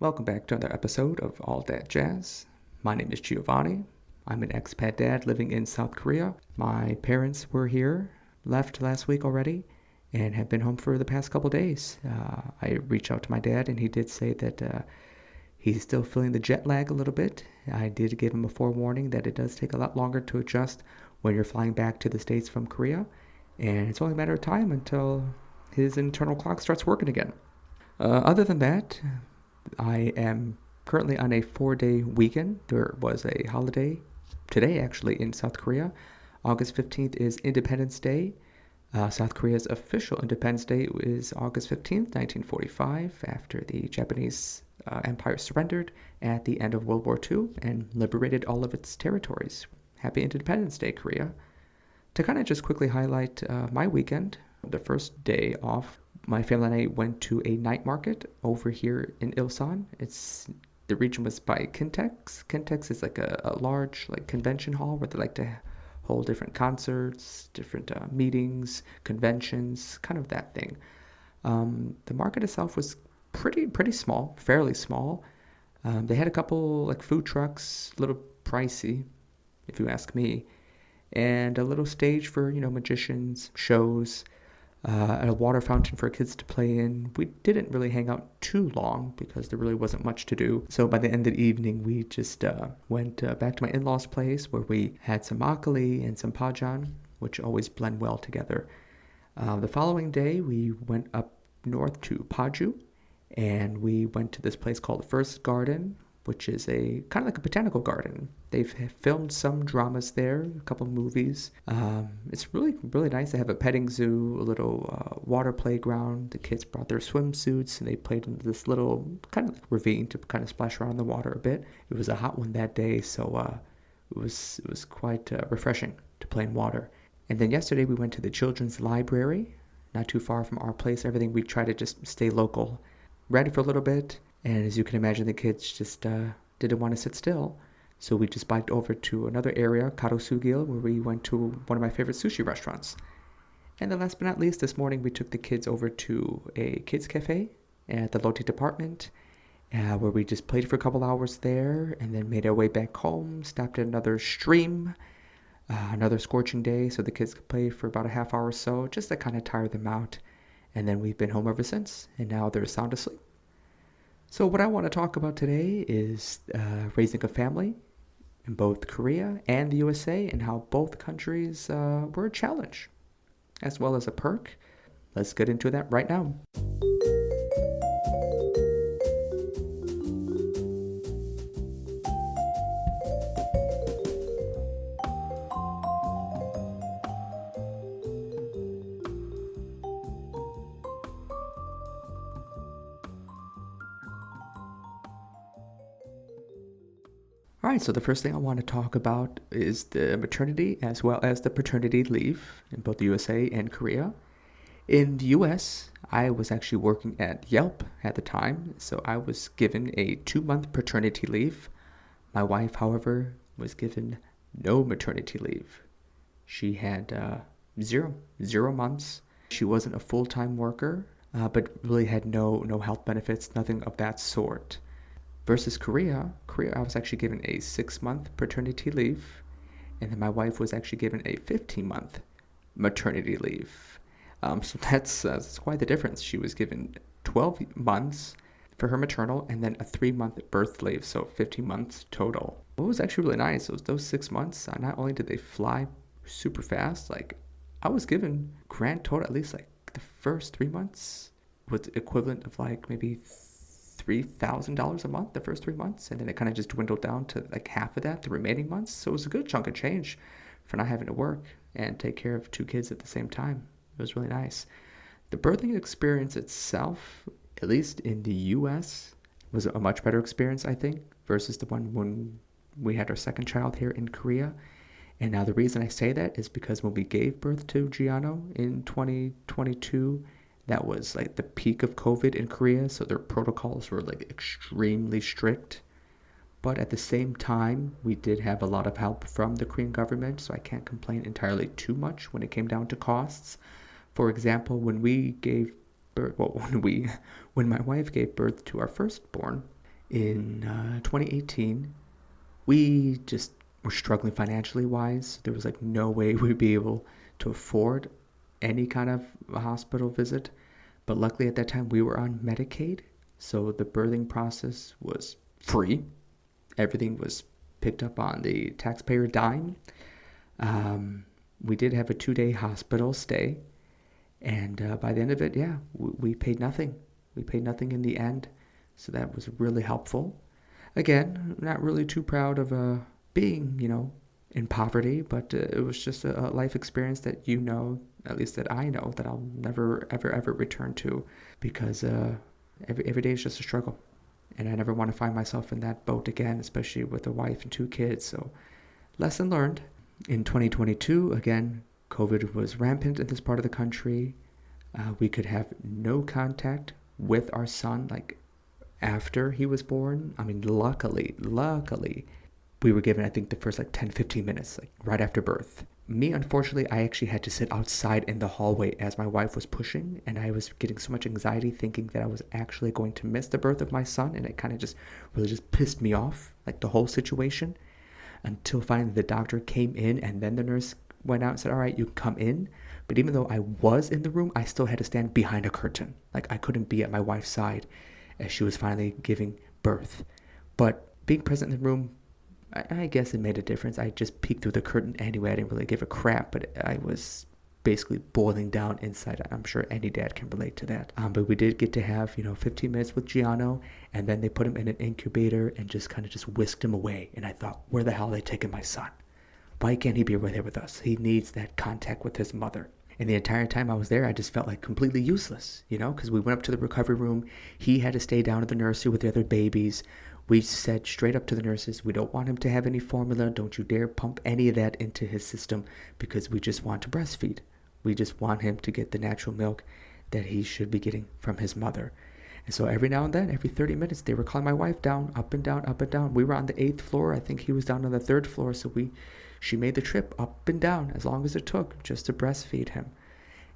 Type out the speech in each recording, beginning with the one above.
Welcome back to another episode of All That Jazz. My name is Giovanni. I'm an expat dad living in South Korea. My parents were here, left last week already, and have been home for the past couple days. I reached out to my dad, and he did say that he's still feeling the jet lag a little bit. I did give him a forewarning that it does take a lot longer to adjust when you're flying back to the States from Korea, and it's only a matter of time until his internal clock starts working again. Other than that, I am currently on a 4-day weekend. There was a holiday today, actually, in South Korea. August 15th is Independence Day. South Korea's official Independence Day is August 15th, 1945, after the Japanese Empire surrendered at the end of World War II and liberated all of its territories. Happy Independence Day, Korea. To kind of just quickly highlight my weekend, the first day off, my family and I went to a night market over here in Ilsan. The region was by Kintex. Kintex is like a large like convention hall where they like to hold different concerts, different meetings, conventions, kind of that thing. The market itself was pretty small, fairly small. They had a couple like food trucks, a little pricey, if you ask me, and a little stage for magicians, shows, a water fountain for kids to play in. We didn't really hang out too long because there really wasn't much to do. So by the end of the evening, we just went back to my in-laws' place where we had some makgeolli and some pajan, which always blend well together. The following day, we went up north to Paju, and we went to this place called First Garden, which is a kind of like a botanical garden. They've filmed some dramas there, a couple movies. It's really nice. They have a petting zoo, a little water playground. The kids brought their swimsuits and they played in this little kind of like ravine to kind of splash around in the water a bit. It was a hot one that day, so it was quite refreshing to play in water. And then yesterday we went to the children's library, not too far from our place. Everything we try to just stay local. Read for a little bit. And as you can imagine, the kids just didn't want to sit still. So we just biked over to another area, Karosugil, where we went to one of my favorite sushi restaurants. And then last but not least, this morning we took the kids over to a kids cafe at the Lotte department, where we just played for a couple hours there and then made our way back home, stopped at another stream, another scorching day, so the kids could play for about a half hour or so, just to kind of tire them out. And then we've been home ever since, and now they're sound asleep. So what I want to talk about today is raising a family in both Korea and the USA and how both countries were a challenge as well as a perk. Let's get into that right now. All right, so the first thing I want to talk about is the maternity as well as the paternity leave in both the USA and Korea. In the US, I was actually working at Yelp at the time, so I was given a 2-month paternity leave. My wife, however, was given no maternity leave. She had zero months. She wasn't a full-time worker, but really had no health benefits, nothing of that sort. Versus Korea, I was actually given a 6-month paternity leave, and then my wife was actually given a 15-month maternity leave. So that's quite the difference. She was given 12 months for her maternal, and then a 3-month birth leave, so 15 months total. What was actually really nice was those 6 months. Not only did they fly super fast, like I was given grand total at least like the first 3 months was equivalent of like maybe $3,000 a month the first 3 months, and then it kind of just dwindled down to like half of that the remaining months. So it was a good chunk of change for not having to work and take care of 2 kids at the same time. It was really nice. The birthing experience itself, at least in the US, was a much better experience, I think, versus the one when we had our second child here in Korea. And now the reason I say that is because when we gave birth to Giano in 2022, that was like the peak of COVID in Korea, so their protocols were like extremely strict. But at the same time, we did have a lot of help from the Korean government, so I can't complain entirely too much when it came down to costs. For example, when we gave birth, when my wife gave birth to our firstborn, In 2018, we just were struggling financially wise. There was like no way we'd be able to afford any kind of a hospital visit. But luckily at that time we were on Medicaid, so the birthing process was free. Everything was picked up on the taxpayer dime. Um, we did have a 2 day hospital stay, and by the end of it, yeah, we paid nothing. We paid nothing in the end, so that was really helpful. Again, not really too proud of being, in poverty, but it was just a life experience that at least that I know, that I'll never, ever, ever return to, because every day is just a struggle. And I never want to find myself in that boat again, especially with a wife and 2 kids. So, lesson learned. In 2022, again, COVID was rampant in this part of the country. We could have no contact with our son, like after he was born. I mean, luckily, we were given, I think, the first like 10, 15 minutes, like right after birth. Me, unfortunately, I actually had to sit outside in the hallway as my wife was pushing, and I was getting so much anxiety thinking that I was actually going to miss the birth of my son, and it kind of just really just pissed me off, like the whole situation, until finally the doctor came in, and then the nurse went out and said, all right, you can come in. But even though I was in the room, I still had to stand behind a curtain. Like I couldn't be at my wife's side as she was finally giving birth. But being present in the room, I guess it made a difference. I just peeked through the curtain anyway. I didn't really give a crap, but I was basically boiling down inside. I'm sure any dad can relate to that. But we did get to have, 15 minutes with Giano, and then they put him in an incubator and just kind of just whisked him away. And I thought, where the hell are they taking my son? Why can't he be right there with us? He needs that contact with his mother. And the entire time I was there, I just felt like completely useless, because we went up to the recovery room. He had to stay down at the nursery with the other babies. We said straight up to the nurses, we don't want him to have any formula. Don't you dare pump any of that into his system, because we just want to breastfeed. We just want him to get the natural milk that he should be getting from his mother. And so every now and then, every 30 minutes, they were calling my wife down, up and down, up and down. We were on the 8th floor. I think he was down on the 3rd floor. So she made the trip up and down as long as it took just to breastfeed him.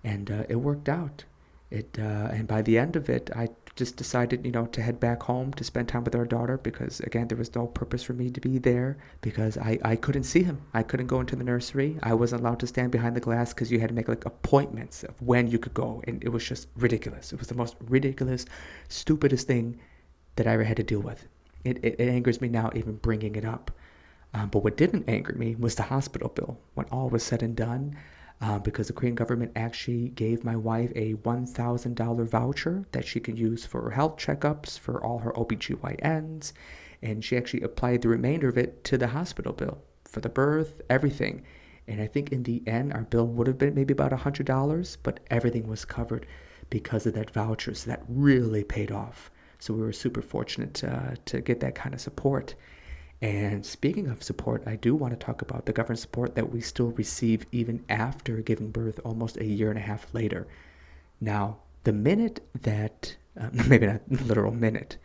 And it worked out. And by the end of it, I just decided, to head back home to spend time with our daughter, because again, there was no purpose for me to be there, because I couldn't see him. I couldn't go into the nursery. I wasn't allowed to stand behind the glass, because you had to make like appointments of when you could go, and it was just ridiculous. It was the most ridiculous, stupidest thing that I ever had to deal with. It angers me now even bringing it up. But what didn't anger me was the hospital bill when all was said and done. Because the Korean government actually gave my wife a $1,000 voucher that she could use for health checkups, for all her OBGYNs, and she actually applied the remainder of it to the hospital bill for the birth, everything. And I think in the end, our bill would have been maybe about $100, but everything was covered because of that voucher. So that really paid off. So we were super fortunate to get that kind of support. And speaking of support, I do want to talk about the government support that we still receive even after giving birth almost a year and a half later. Now, the minute that, maybe not literal minute,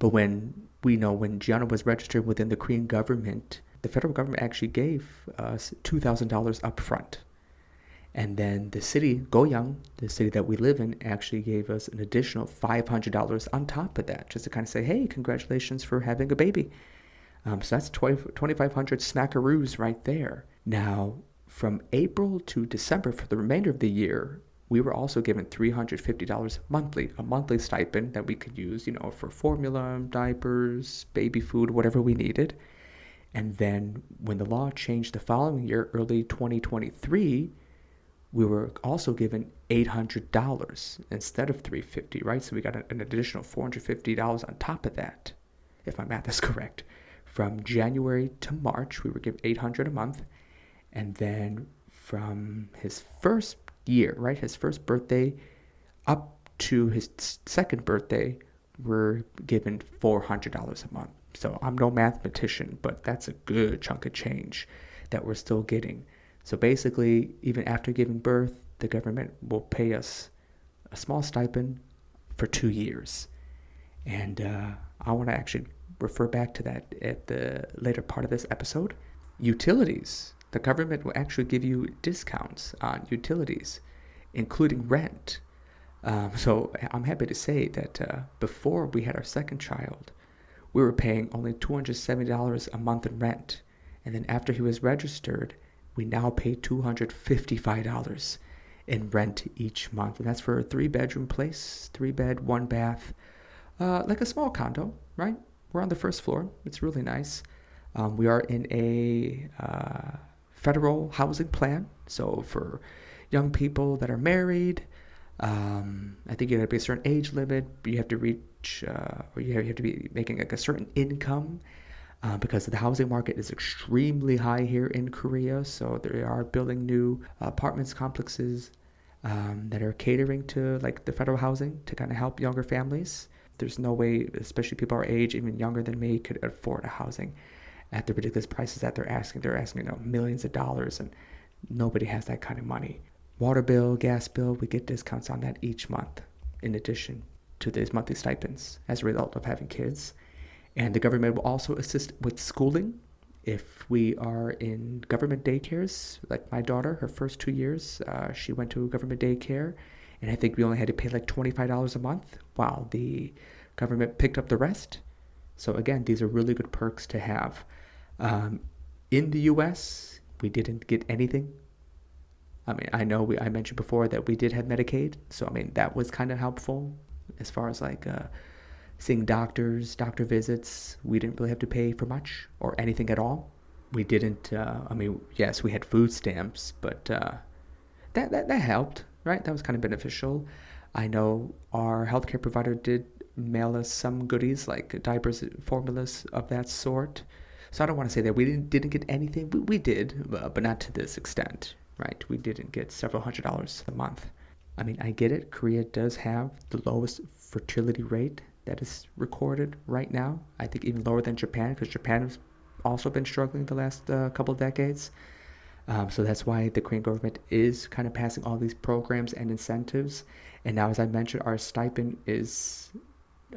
but when Gianna was registered within the Korean government, the federal government actually gave us $2,000 up front. And then the city, Goyang, the city that we live in, actually gave us an additional $500 on top of that, just to kind of say, hey, congratulations for having a baby. So that's 2,500 smackaroos right there. Now, from April to December, for the remainder of the year, we were also given $350 monthly, a monthly stipend that we could use, for formula, diapers, baby food, whatever we needed. And then when the law changed the following year, early 2023, we were also given $800 instead of $350, right? So we got an additional $450 on top of that, if my math is correct. From January to March, we were given $800 a month. And then from his first year, right, his first birthday up to his second birthday, we're given $400 a month. So I'm no mathematician, but that's a good chunk of change that we're still getting. So basically, even after giving birth, the government will pay us a small stipend for 2 years. And I want to actually refer back to that at the later part of this episode. Utilities. The government will actually give you discounts on utilities, including rent. So I'm happy to say that before we had our second child, we were paying only $270 a month in rent. And then after he was registered, we now pay $255 in rent each month. And that's for a 3 bedroom place, 3 bed, 1 bath, like a small condo, right? We're on the first floor. It's really nice. We are in a federal housing plan. So for young people that are married, I think you have to be a certain age limit. You have to reach, or you have to be making like a certain income, because the housing market is extremely high here in Korea. So they are building new apartments complexes that are catering to like the federal housing to kind of help younger families. There's no way, especially people our age, even younger than me, could afford a housing at the ridiculous prices that they're asking. They're asking, millions of dollars, and nobody has that kind of money. Water bill, gas bill, we get discounts on that each month, in addition to these monthly stipends as a result of having kids. And the government will also assist with schooling. If we are in government daycares, like my daughter, her first 2 years, she went to a government daycare, and I think we only had to pay like $25 a month, while the government picked up the rest. So again, these are really good perks to have. Um, in the U.S., we didn't get anything. I mean, I know I mentioned before that we did have Medicaid, so I mean that was kind of helpful as far as like seeing doctors, doctor visits. We didn't really have to pay for much or anything at all. We didn't. I mean, yes, we had food stamps, but that helped, right? That was kind of beneficial. I know our healthcare provider did mail us some goodies like diapers, formulas of that sort. So I don't want to say that we didn't get anything. We did, but not to this extent, right? We didn't get several $100s a month. I mean, I get it. Korea does have the lowest fertility rate that is recorded right now. I think even lower than Japan, because Japan has also been struggling the last couple of decades. So that's why the Korean government is kind of passing all these programs and incentives. And now, as I mentioned, our stipend is,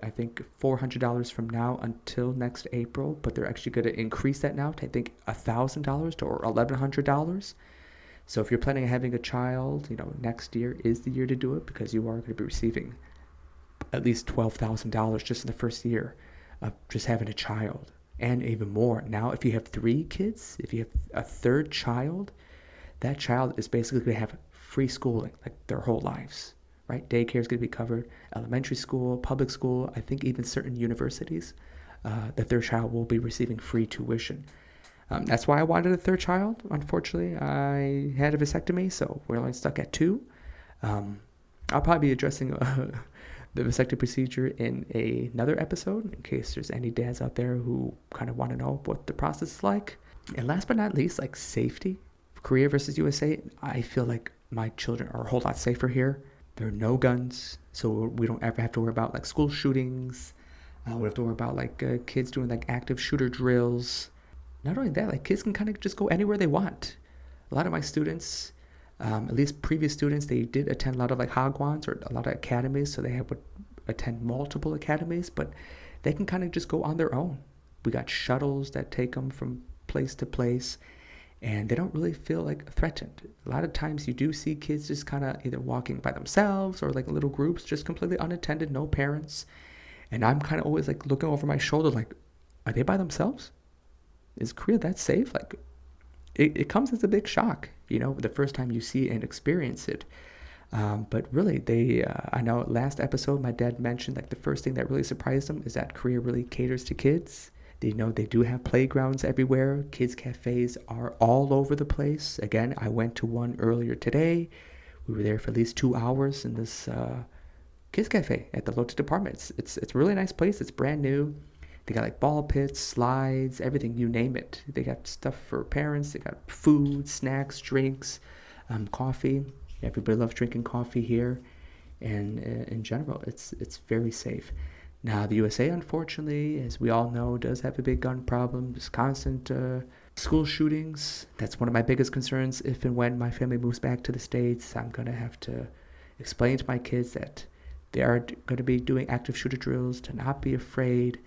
I think, $400 from now until next April, but they're actually going to increase that now to, I think, $1,000 to or $1,100. So if you're planning on having a child, next year is the year to do it, because you are going to be receiving at least $12,000 just in the first year of just having a child, and even more. Now, if you have 3 kids, if you have a third child, that child is basically going to have free schooling like their whole lives, right? Daycare is going to be covered, elementary school, public school, I think even certain universities, that their child will be receiving free tuition. That's why I wanted a third child. Unfortunately, I had a vasectomy, so we're only stuck at 2. I'll probably be addressing the vasectomy procedure in another episode, in case there's any dads out there who kind of want to know what the process is like. And last but not least, like safety. Korea versus USA, I feel like my children are a whole lot safer here. There are no guns, so we don't ever have to worry about like school shootings. We don't have to worry about like kids doing like active shooter drills. Not only that, like kids can kind of just go anywhere they want. A lot of my students, at least previous students, they did attend a lot of like hagwons or a lot of academies, so they would attend multiple academies, but they can kind of just go on their own. We got shuttles that take them from place to place, and they don't really feel like threatened. A lot of times you do see kids just kind of either walking by themselves or like little groups, just completely unattended, no parents. And I'm kind of always like looking over my shoulder like, are they by themselves? Is Korea that safe? Like, it comes as a big shock, the first time you see and experience it. But really, I know last episode my dad mentioned like the first thing that really surprised him is that Korea really caters to kids. They do have playgrounds everywhere. Kids cafes are all over the place. Again, I went to one earlier today. We were there for at least 2 hours in this kids cafe at the Lotte department. It's a really nice place. It's brand new. They got like ball pits, slides, everything, you name it. They got stuff for parents. They got food, snacks, drinks, coffee. Everybody loves drinking coffee here. And in general, it's very safe. Now, the USA, unfortunately, as we all know, does have a big gun problem. There's constant school shootings. That's one of my biggest concerns. If and when my family moves back to the States, I'm going to have to explain to my kids that they are going to be doing active shooter drills, to not be afraid.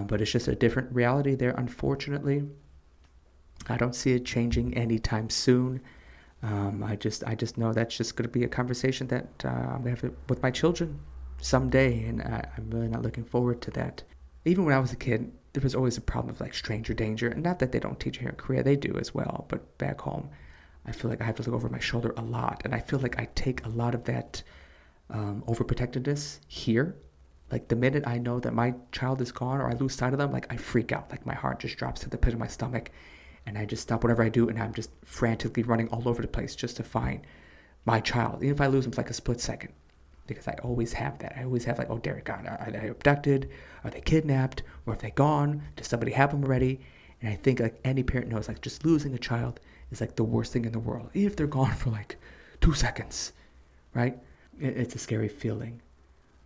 But it's just a different reality there, unfortunately. I don't see it changing anytime soon. I just know that's just going to be a conversation that I'm going to have with my children someday, and I'm really not looking forward to that. Even when I was a kid, there was always a problem of like stranger danger. And not that they don't teach it here in Korea, they do as well. But back home, I feel like I have to look over my shoulder a lot. And I feel like I take a lot of that overprotectiveness here. Like the minute I know that my child is gone or I lose sight of them, like I freak out. Like my heart just drops to the pit of my stomach, and I just stop whatever I do, and I'm just frantically running all over the place just to find my child. Even if I lose them for like a split second, because I always have that. I always have like, oh, Derek, God, are they abducted? Are they kidnapped? Or if they gone? Does somebody have them already? And I think like any parent knows, like just losing a child is like the worst thing in the world. Even if they're gone for like 2 seconds, right? It's a scary feeling.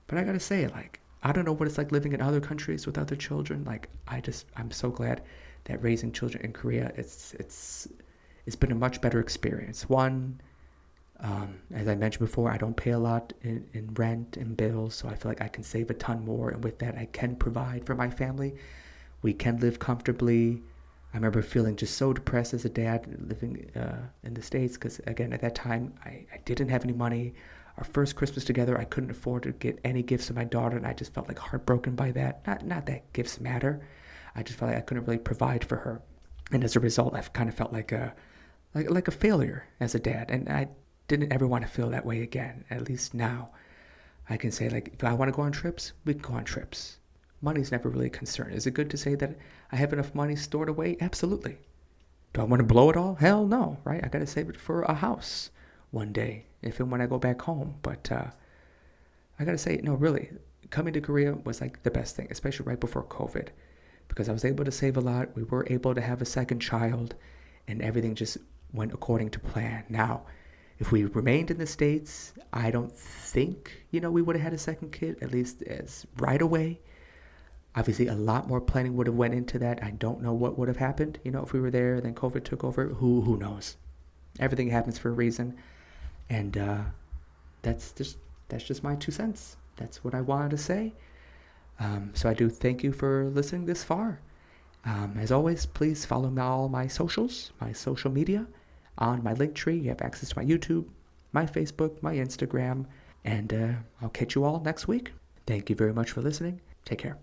But I gotta say, like, I don't know what it's like living in other countries with other children. Like, I'm so glad that raising children in Korea, it's been a much better experience. One, as I mentioned before, I don't pay a lot in rent and bills, so I feel like I can save a ton more, and with that, I can provide for my family. We can live comfortably. I remember feeling just so depressed as a dad living in the States because, again, at that time, I didn't have any money. Our first Christmas together, I couldn't afford to get any gifts to my daughter, and I just felt like heartbroken by that. Not that gifts matter. I just felt like I couldn't really provide for her. And as a result, I've kind of felt like a failure as a dad, and I didn't ever want to feel that way again. At least now, I can say like if I want to go on trips, we can go on trips. Money's never really a concern. Is it good to say that I have enough money stored away? Absolutely. Do I want to blow it all? Hell no, right? I got to save it for a house one day, if and when I go back home. But I got to say, no, really, coming to Korea was like the best thing, especially right before COVID, because I was able to save a lot. We were able to have a second child, and everything just went according to plan. Now, if we remained in the States, I don't think, we would have had a second kid, at least as right away. Obviously, a lot more planning would have went into that. I don't know what would have happened, if we were there, then COVID took over. Who knows? Everything happens for a reason, and that's just my 2 cents. That's what I wanted to say. So I do thank you for listening this far. As always, please follow all my socials, my social media. On my link tree, you have access to my YouTube, my Facebook, my Instagram, and I'll catch you all next week. Thank you very much for listening. Take care.